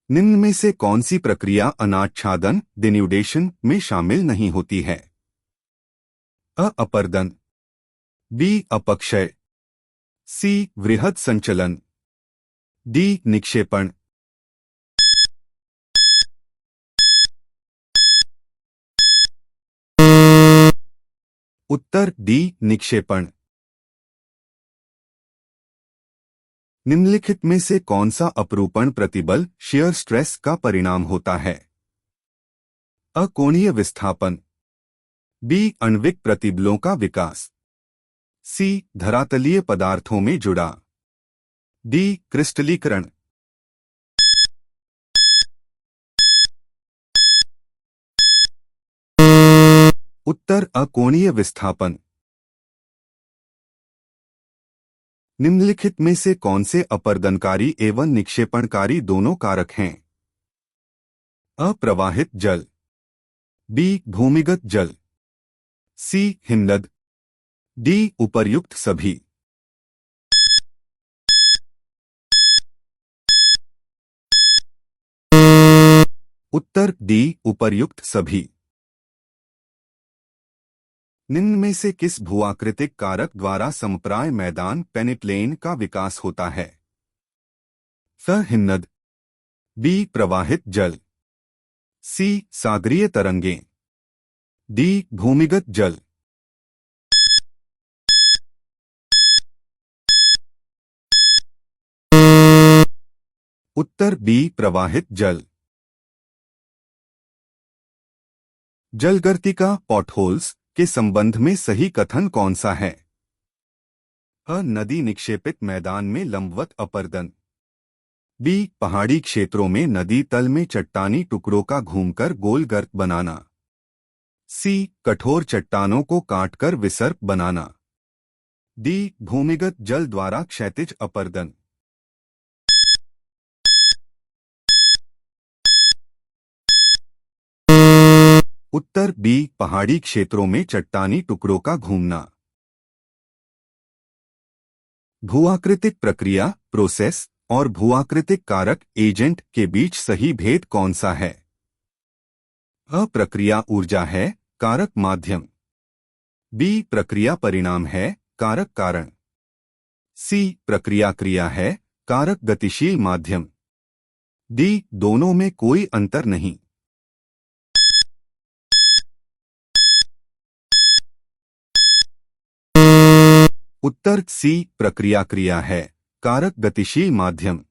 निम्न में से कौन सी प्रक्रिया अनाच्छादन डिन्यूडेशन में शामिल नहीं होती है? अ अपर्दन, बी अपक्षय, सी वृहद संचलन, डी निक्षेपण। उत्तर डी निक्षेपण। निम्नलिखित में से कौन सा अपरूपण प्रतिबल शियर स्ट्रेस का परिणाम होता है? अ कोणीय विस्थापन, बी आणविक प्रतिबलों का विकास, सी धरातलीय पदार्थों में जुड़ा, डी क्रिस्टलीकरण। उत्तर अकोणीय विस्थापन। निम्नलिखित में से कौन से अपर्दनकारी एवं निक्षेपणकारी दोनों कारक हैं? अ प्रवाहित जल, बी भूमिगत जल, सी हिमनद, डी उपर्युक्त सभी। उत्तर डी उपर्युक्त सभी। निम्न में से किस भूआकृतिक कारक द्वारा समप्राय मैदान पेनिप्लेन का विकास होता है? स हिमनद, बी प्रवाहित जल, सी सागरीय तरंगें, डी भूमिगत जल। उत्तर बी प्रवाहित जल। जलगर्तिका पॉटहोल्स के संबंध में सही कथन कौन सा है? अ नदी निक्षेपित मैदान में लंबवत अपर्दन, बी पहाड़ी क्षेत्रों में नदी तल में चट्टानी टुकड़ों का घूमकर गोल गर्त बनाना, सी कठोर चट्टानों को काटकर विसर्प बनाना, डी भूमिगत जल द्वारा क्षैतिज अपर्दन। उत्तर बी पहाड़ी क्षेत्रों में चट्टानी टुकड़ों का घूमना। भूआकृतिक प्रक्रिया प्रोसेस और भूआकृतिक कारक एजेंट के बीच सही भेद कौन सा है? अ प्रक्रिया ऊर्जा है, कारक माध्यम, बी प्रक्रिया परिणाम है, कारक कारण, सी प्रक्रिया क्रिया है, कारक गतिशील माध्यम, डी दोनों में कोई अंतर नहीं। उत्तर सी प्रक्रिया क्रिया है, कारक गतिशील माध्यम।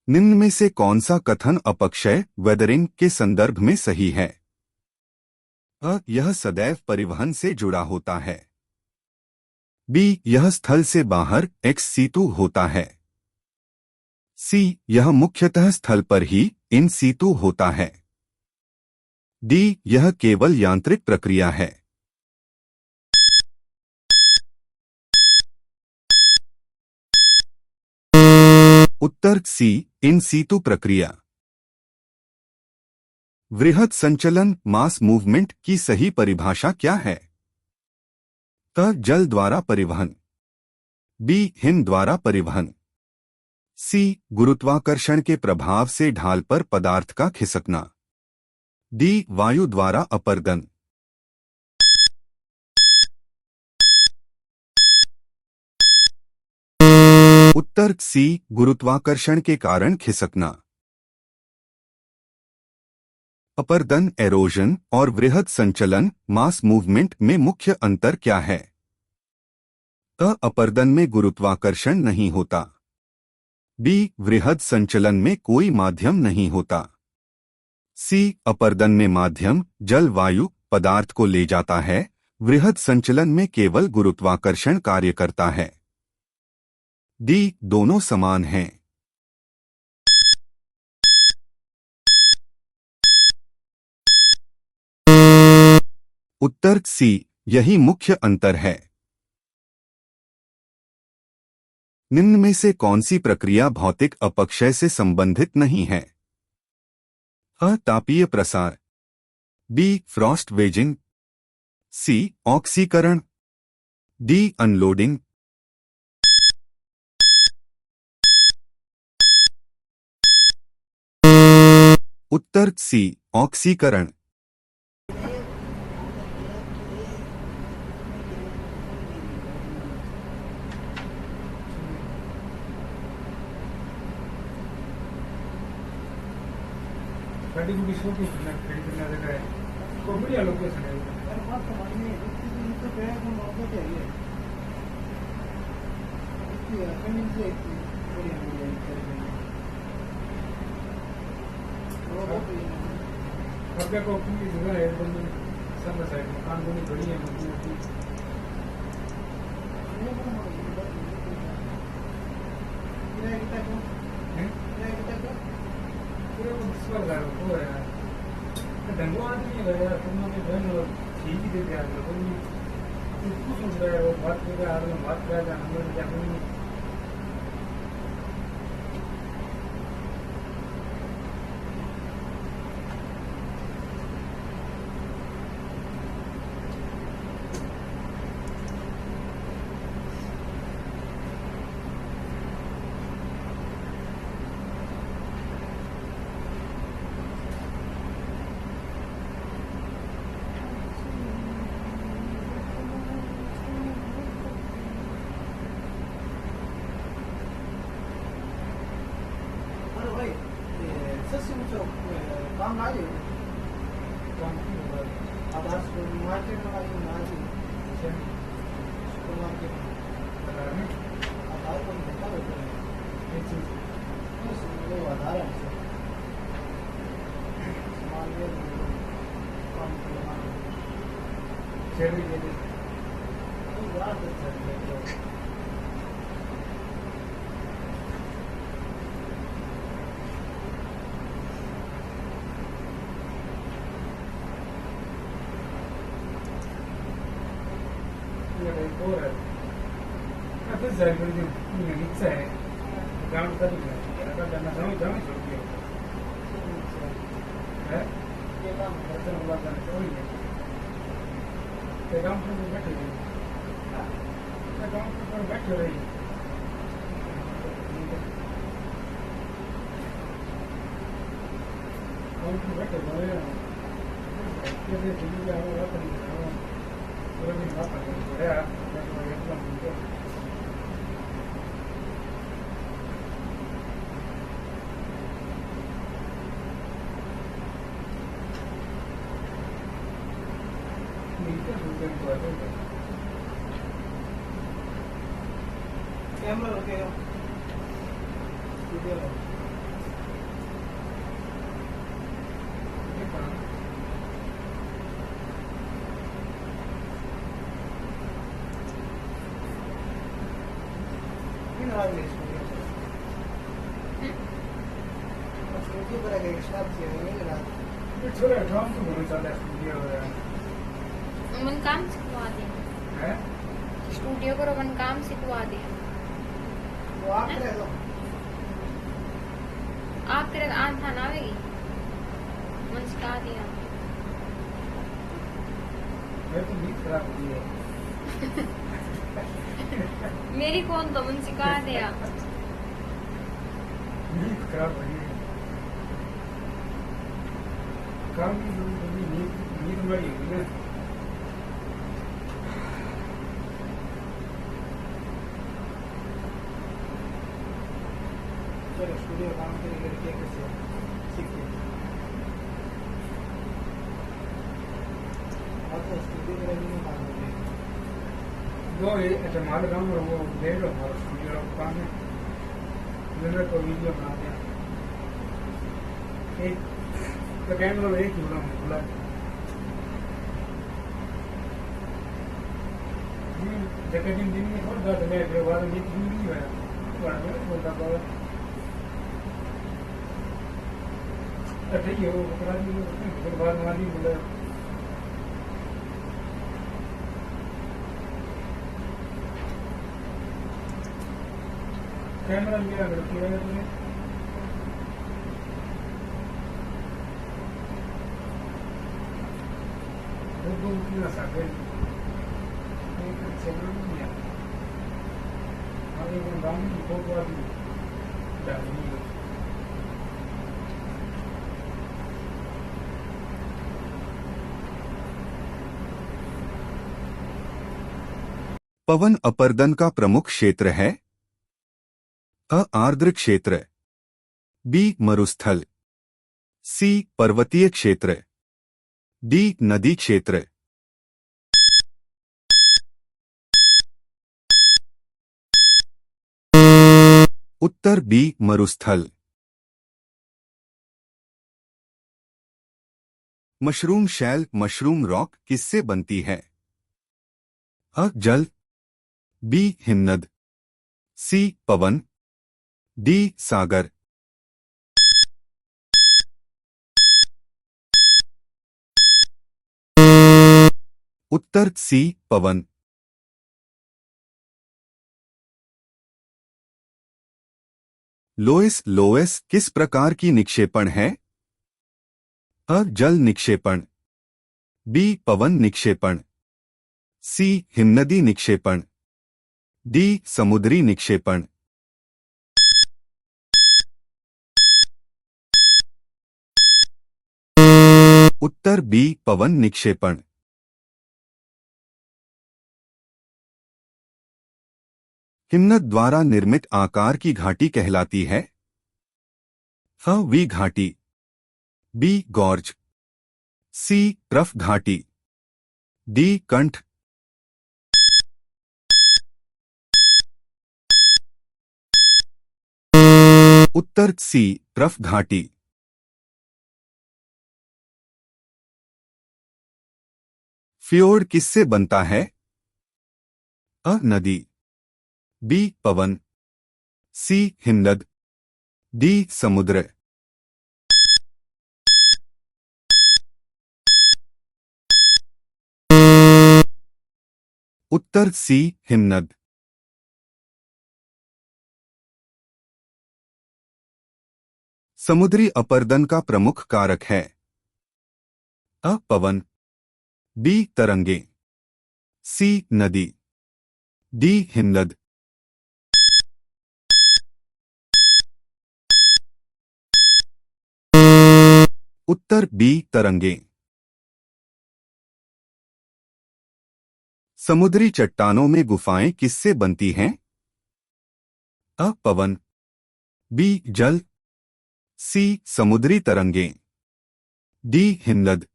निम्न में से कौन सा कथन अपक्षय वेदरिंग के संदर्भ में सही है? अ यह सदैव परिवहन से जुड़ा होता है, बी यह स्थल से बाहर एक्स सीतु होता है, सी यह मुख्यतः स्थल पर ही इन सीतु होता है, डी यह केवल यांत्रिक प्रक्रिया है। उत्तर सी इन सीतु प्रक्रिया। वृहद संचलन मास मूवमेंट की सही परिभाषा क्या है? क जल द्वारा परिवहन, बी हिम द्वारा परिवहन, सी गुरुत्वाकर्षण के प्रभाव से ढाल पर पदार्थ का खिसकना, डी वायु द्वारा अपर्दन। उत्तर सी गुरुत्वाकर्षण के कारण खिसकना। अपर्दन एरोजन और वृहद संचलन मास मूवमेंट में मुख्य अंतर क्या है? अ अपर्दन में गुरुत्वाकर्षण नहीं होता, बी वृहद संचलन में कोई माध्यम नहीं होता, सी अपर्दन में माध्यम जल वायु पदार्थ को ले जाता है, वृहद संचलन में केवल गुरुत्वाकर्षण कार्य करता है, डी दोनों समान हैं। उत्तर सी यही मुख्य अंतर है। निम्न में से कौन सी प्रक्रिया भौतिक अपक्षय से संबंधित नहीं है? अ तापीय प्रसार, बी फ्रॉस्ट वेजिंग, सी ऑक्सीकरण, डी अनलोडिंग। उत्तर सी ऑक्सीकरण। गाड़ी गुड़ी सो के खरीदना जगह है तो बढ़िया लोकेशन है। अब को अपनी जगह है एकदम सब साइड मकान बनी बड़ी है मोटी पूरे को हो यार ढंगो आदमी है यार तुमने बहन ठीक ही देते यार कुछ सुन रहा है वो बात कर रहा है बात कर रहा है हम क्या करेंगे। काम आ जाए आधार मार्केट में आ जाए मार्केट आधार को देखा होता है आधार है और फिर जाकर इच्छा है ग्राउंड का अगर जाना जाओ जाओ छोड़ दिया है ये काम करते हुआ जाना चाहिए ग्राउंड पर बैठे ग्राउंड पर बैठे रही ग्राउंड पर बैठे रहे कैसे दिल्ली का पूरा दिन बात करते हैं कैमरा रखेगा वीडियो मन काम सिखवा दे स्टूडियो को मन काम सिखवा दे आप तेरे आज था ना आवेगी मन सिखा दिया मेरी कौन तो मन सिखा दिया काम की नींद बड़ी है स्टूडियो काम के लड़के कैसे सीखते स्टूडियो में रहने में काम होते वो अच्छा माल काम और वो दे लो और स्टूडियो का काम है मैंने तो वीडियो बना दिया एक तो कैमरा एक ही बोला जगह दिन में थोड़ा दर्द है फिर बाद में दिन नहीं हुआ बड़ा बोलता बाबा ठीक है वो पकड़ा दी फिर बाद में आदमी बोला कैमरा मेरा लड़की है तुमने वो कितना साथे एक सेकंड नहीं है आगे वो गांव में बहुत बार डाली पवन अपर्दन का प्रमुख क्षेत्र है? अ आर्द्र क्षेत्र, बी मरुस्थल, सी पर्वतीय क्षेत्र, डी नदी क्षेत्र। उत्तर बी मरुस्थल। मशरूम शैल मशरूम रॉक किससे बनती है? अ जल, बी हिमनद, सी पवन, डी सागर। उत्तर सी पवन। लोएस लोएस किस प्रकार की निक्षेपण है? अ जल निक्षेपण, बी पवन निक्षेपण, सी हिमनदी निक्षेपण, डी समुद्री निक्षेपण। उत्तर बी पवन निक्षेपण। हिमनद द्वारा निर्मित आकार की घाटी कहलाती है? अ वी घाटी, बी गॉर्ज, सी ट्रफ घाटी, डी कंठ। उत्तर सी ट्रफ घाटी। फ्योर्ड किससे बनता है? अ नदी, बी पवन, सी हिमनद, डी समुद्र। उत्तर सी हिमनद। समुद्री अपर्दन का प्रमुख कारक है? अ पवन, बी तरंगे, सी नदी, डी हिमनद। उत्तर बी तरंगे। समुद्री चट्टानों में गुफाएं किससे बनती हैं? अ पवन, बी जल, सी समुद्री तरंगें, डी हिमनद।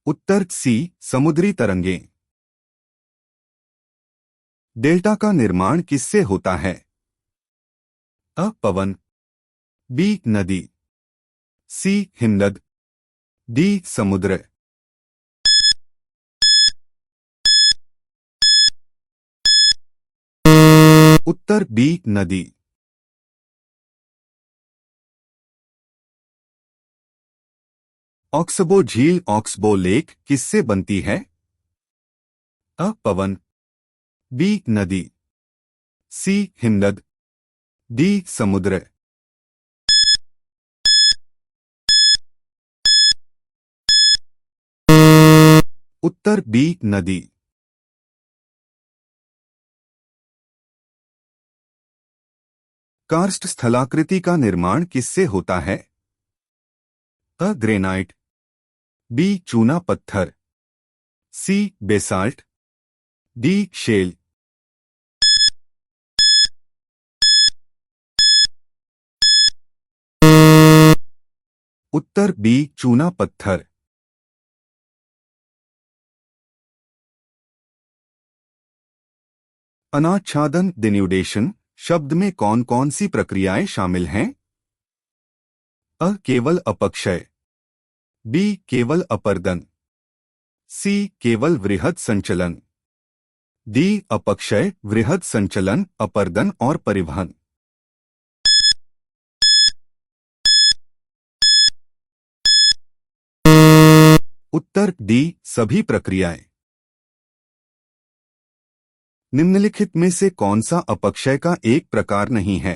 उत्तर सी समुद्री तरंगें। डेल्टा का निर्माण किससे होता है? अ पवन, बी नदी, सी हिमनद, डी समुद्र। उत्तर बी नदी। ऑक्सबो झील ऑक्सबो लेक किससे बनती है? अ पवन, बी नदी, सी हिमनद, डी समुद्र। उत्तर बी नदी। कार्स्ट स्थलाकृति का निर्माण किससे होता है? अ ग्रेनाइट, बी चूना पत्थर, सी बेसाल्ट, डी शेल। उत्तर बी चूना पत्थर। अनाच्छादन डिन्यूडेशन शब्द में कौन कौन सी प्रक्रियाएं शामिल हैं? अ केवल अपक्षय, बी केवल अपर्दन, सी केवल वृहद संचलन, डी अपक्षय वृहद संचलन अपर्दन और परिवहन। उत्तर डी सभी प्रक्रियाएं। निम्नलिखित में से कौन सा अपक्षय का एक प्रकार नहीं है?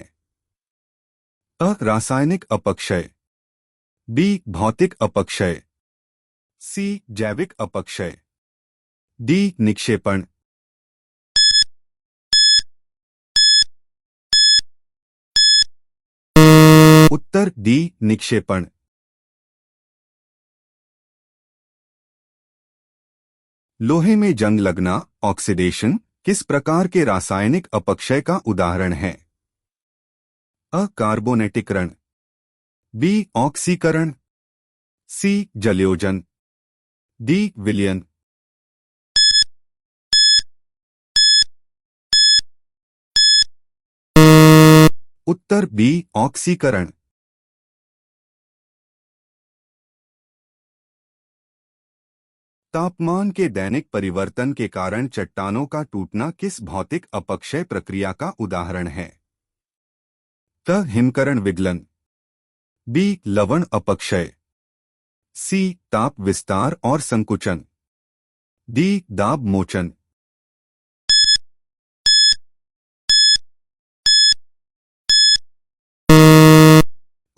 अ रासायनिक अपक्षय, बी भौतिक अपक्षय, सी जैविक अपक्षय, डी निक्षेपण। उत्तर डी निक्षेपण। लोहे में जंग लगना ऑक्सीडेशन किस प्रकार के रासायनिक अपक्षय का उदाहरण है? अ कार्बोनेटिकरण, बी ऑक्सीकरण, सी जलयोजन, डी विलयन। उत्तर बी ऑक्सीकरण। तापमान के दैनिक परिवर्तन के कारण चट्टानों का टूटना किस भौतिक अपक्षय प्रक्रिया का उदाहरण है? त हिमकरण विगलन, बी लवण अपक्षय, सी ताप विस्तार और संकुचन, डी दाब मोचन।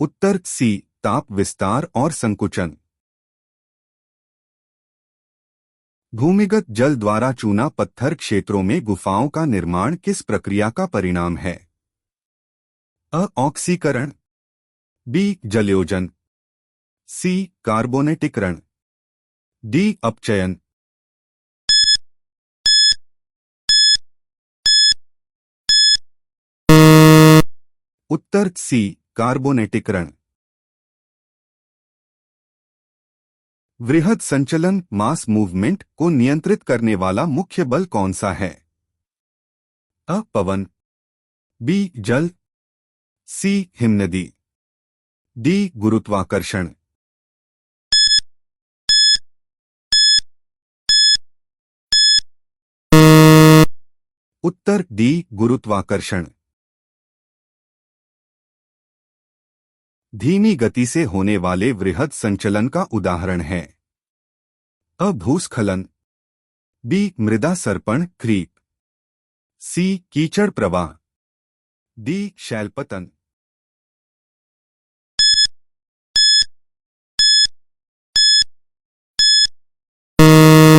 उत्तर सी ताप विस्तार और संकुचन। भूमिगत जल द्वारा चूना पत्थर क्षेत्रों में गुफाओं का निर्माण किस प्रक्रिया का परिणाम है? अ ऑक्सीकरण, बी जलयोजन, सी कार्बोनेटिकरण, डी अपचयन। उत्तर सी कार्बोनेटिकरण। वृहद संचलन मास मूवमेंट को नियंत्रित करने वाला मुख्य बल कौन सा है? अ पवन, बी जल, सी हिमनदी, डी गुरुत्वाकर्षण। उत्तर डी गुरुत्वाकर्षण। धीमी गति से होने वाले वृहद संचलन का उदाहरण है? अ भूस्खलन, बी मृदा सर्पण क्रीप, सी कीचड़ प्रवाह, डी शैलपतन।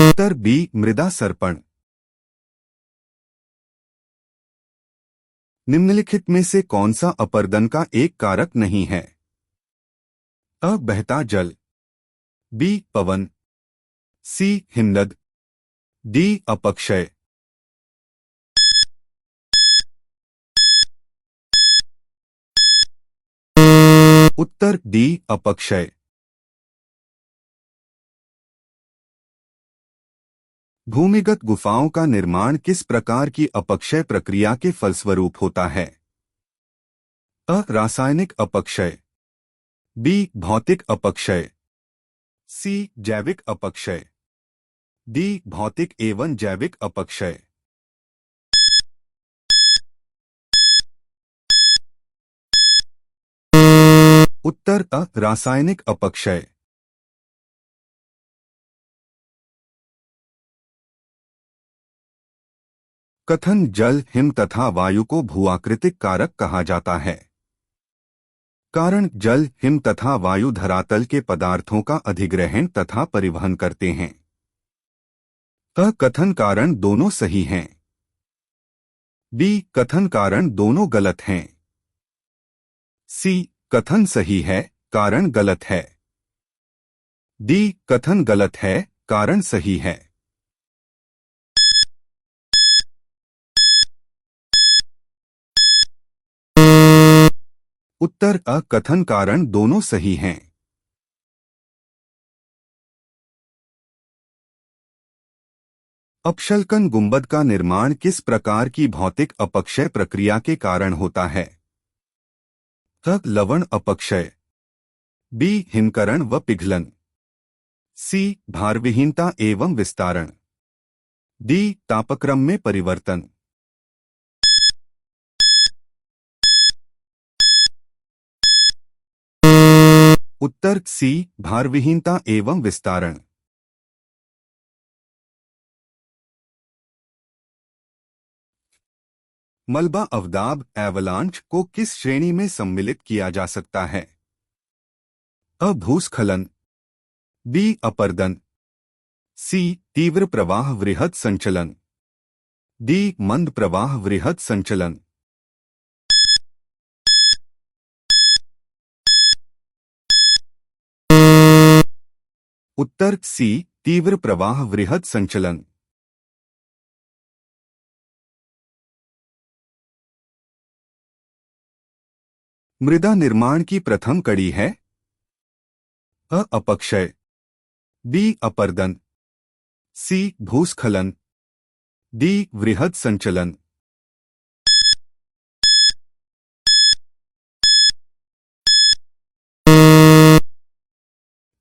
उत्तर बी मृदा सर्पण। निम्नलिखित में से कौन सा अपर्दन का एक कारक नहीं है? अ बहता जल, बी पवन, सी हिमनद, डी अपक्षय। उत्तर डी अपक्षय। भूमिगत गुफाओं का निर्माण किस प्रकार की अपक्षय प्रक्रिया के फलस्वरूप होता है? अ रासायनिक अपक्षय, बी भौतिक अपक्षय, सी जैविक अपक्षय, डी भौतिक एवं जैविक अपक्षय। उत्तर अ रासायनिक अपक्षय। कथन जल हिम तथा वायु को भूआकृतिक कारक कहा जाता है? कारण जल हिम तथा वायु धरातल के पदार्थों का अधिग्रहण तथा परिवहन करते हैं। अ कथन कारण दोनों सही हैं, बी कथन कारण दोनों गलत हैं, सी कथन सही है कारण गलत है, डी कथन गलत है कारण सही है। उत्तर अ कथन कारण दोनों सही हैं। अपशल्कन गुंबद का निर्माण किस प्रकार की भौतिक अपक्षय प्रक्रिया के कारण होता है? अ लवण अपक्षय, बी हिमकरण व पिघलन, सी भारविहीनता एवं विस्तारण, डी तापक्रम में परिवर्तन। उत्तर सी भारविहीनता एवं विस्तारण। मलबा अवदाब एवलांच को किस श्रेणी में सम्मिलित किया जा सकता है? अ भूस्खलन, बी अपर्दन, सी तीव्र प्रवाह वृहद संचलन, डी मंद प्रवाह वृहद संचलन। उत्तर सी तीव्र प्रवाह वृहद संचलन। मृदा निर्माण की प्रथम कड़ी है अ अपक्षय, बी अपर्दन, सी भूस्खलन, डी वृहद संचलन।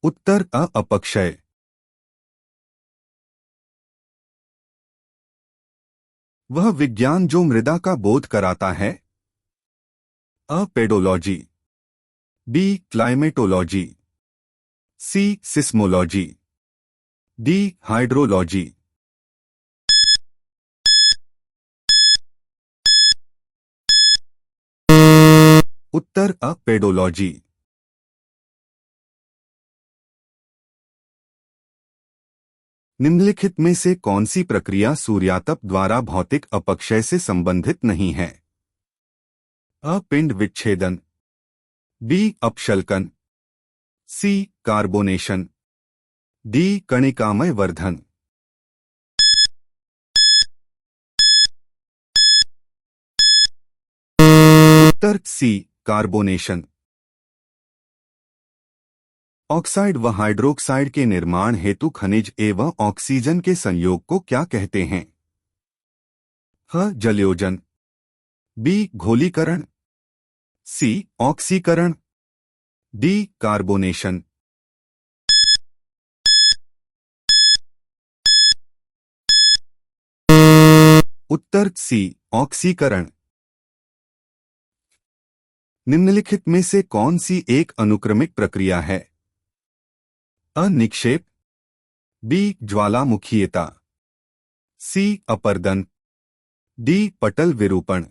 उत्तर अ अपक्षय। वह विज्ञान जो मृदा का बोध कराता है अ पेडोलॉजी, बी क्लाइमेटोलॉजी, सी सिस्मोलॉजी, डी हाइड्रोलॉजी। उत्तर अ पेडोलॉजी। निम्नलिखित में से कौन सी प्रक्रिया सूर्यातप द्वारा भौतिक अपक्षय से संबंधित नहीं है? अ पिंड विच्छेदन, बी अपशल्कन, सी कार्बोनेशन, डी कणिकामय वर्धन। उत्तर सी कार्बोनेशन। ऑक्साइड व हाइड्रोक्साइड के निर्माण हेतु खनिज एवं ऑक्सीजन के संयोग को क्या कहते हैं? ह जलयोजन, बी घोलीकरण, सी ऑक्सीकरण, डी कार्बोनेशन। उत्तर सी ऑक्सीकरण। निम्नलिखित में से कौन सी एक अनुक्रमिक प्रक्रिया है? अ निक्षेप, बी ज्वालामुखीयता, सी अपर्दन, डी पटल विरूपण।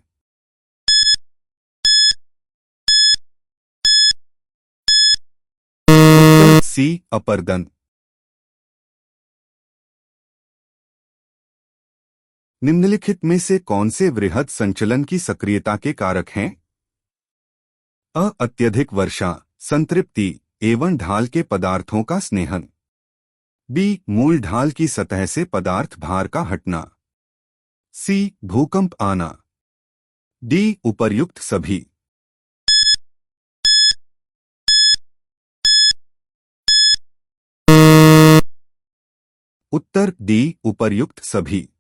उत्तर सी अपर्दन। निम्नलिखित में से कौन से वृहद संचलन की सक्रियता के कारक हैं? अ अत्यधिक वर्षा, संतृप्ति एवं ढाल के पदार्थों का स्नेहन, बी मूल ढाल की सतह से पदार्थ भार का हटना, सी भूकंप आना, डी उपर्युक्त सभी। उत्तर डी उपर्युक्त सभी।